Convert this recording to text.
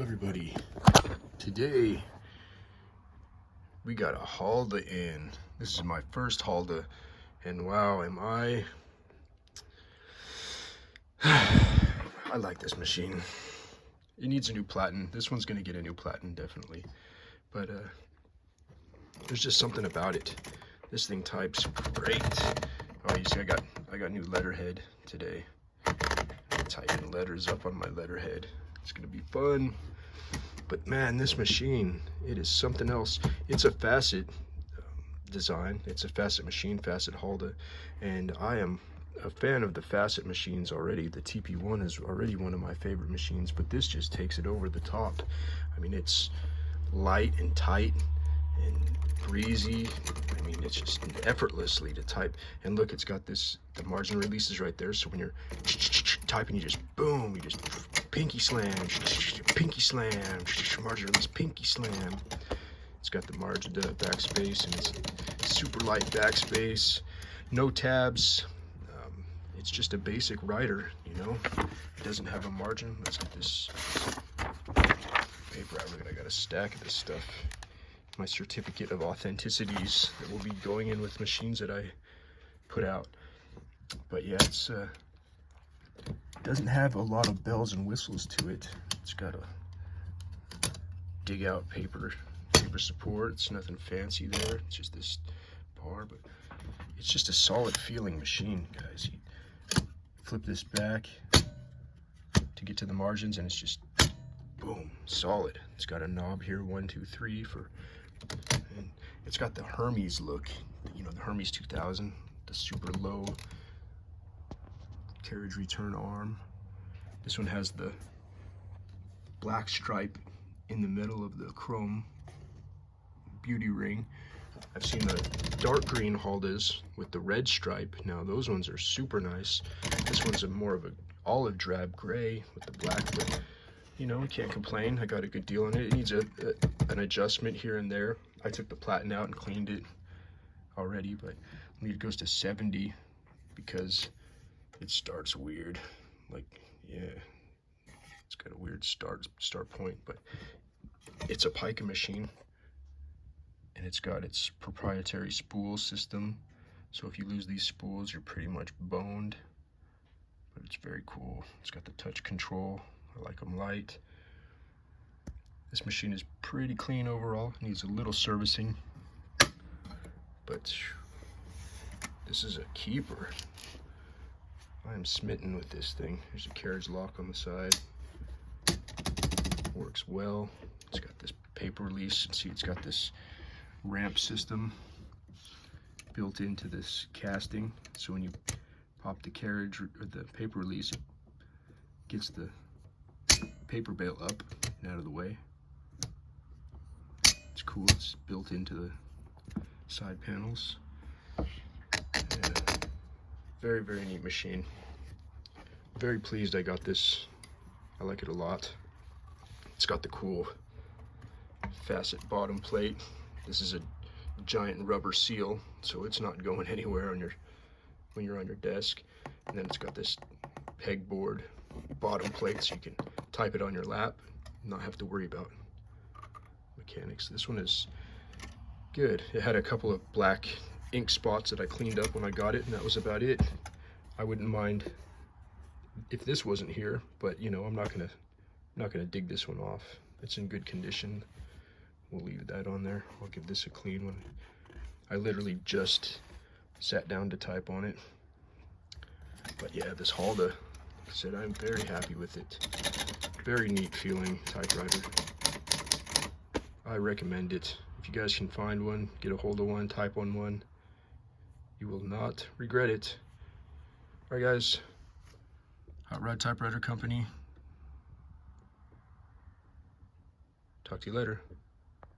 everybody. Today we got a Halda in. This is my first Halda, and wow, am I like this machine. It needs a new platen. This one's gonna get a new platen, definitely. But there's just something about it. This thing types great. Oh, you see, I got new letterhead today. I'm typing letters up on my letterhead. It's gonna be fun. But man, this machine, it is something else. It's a facet design. It's a facet machine, facet Halda, and I am a fan of the facet machines already. The TP1 is already one of my favorite machines, but this just takes it over the top. I mean, it's light and tight and breezy. I mean, it's just effortlessly to type. And look, it's got this, the margin releases right there, so when you're typing, you just boom, you just pinky slam, margin release, pinky slam. It's got the margin, the backspace, and it's super light backspace, no tabs. It's just a basic writer, you know. It doesn't have a margin. Let's get this paper out. Look, I got a stack of this stuff. My certificate of authenticities that will be going in with machines that I put out. But yeah, it's doesn't have a lot of bells and whistles to it. It's got a dig out paper support. It's nothing fancy there. It's just this bar, but it's just a solid feeling machine, guys. You flip this back to get to the margins, and it's just boom, solid. It's got a knob here, 1, 2, 3 for, and it's got the Hermes look, you know, the Hermes 2000, the super low carriage return arm. This one has the black stripe in the middle of the chrome beauty ring. I've seen the dark green Haldas with the red stripe. Now those ones are super nice. This one's a more of an olive drab gray with the black, but you know, can't complain. I got a good deal on it. It needs an adjustment here and there. I took the platen out and cleaned it already, but it goes to 70 because it starts weird. Like, yeah, it's got a weird start point, but it's a pica machine, and it's got its proprietary spool system. So if you lose these spools, you're pretty much boned, but it's very cool. It's got the touch control. I like them light. This machine is pretty clean overall. It needs a little servicing, but this is a keeper. I am smitten with this thing. There's a carriage lock on the side. Works well. It's got this paper release. See, it's got this ramp system built into this casting. So when you pop the carriage or the paper release, it gets the paper bale up and out of the way. It's cool. It's built into the side panels. Very, very neat machine. Very pleased I got this. I like it a lot. It's got the cool facet bottom plate. This is a giant rubber seal, so it's not going anywhere on when you're on your desk. And then it's got this pegboard bottom plate, so you can type it on your lap, not have to worry about mechanics. This one is good. It had a couple of black ink spots that I cleaned up when I got it, and that was about it. I wouldn't mind if this wasn't here, but you know, I'm not gonna dig this one off. It's in good condition. We'll leave that on there. I'll give this a clean one. I literally just sat down to type on it. But yeah, this Halda, like I said, I'm very happy with it. Very neat feeling typewriter. I recommend it. If you guys can find one, get a hold of one, type on one. You will not regret it. All right, guys. Hot Rod Typewriter Company. Talk to you later.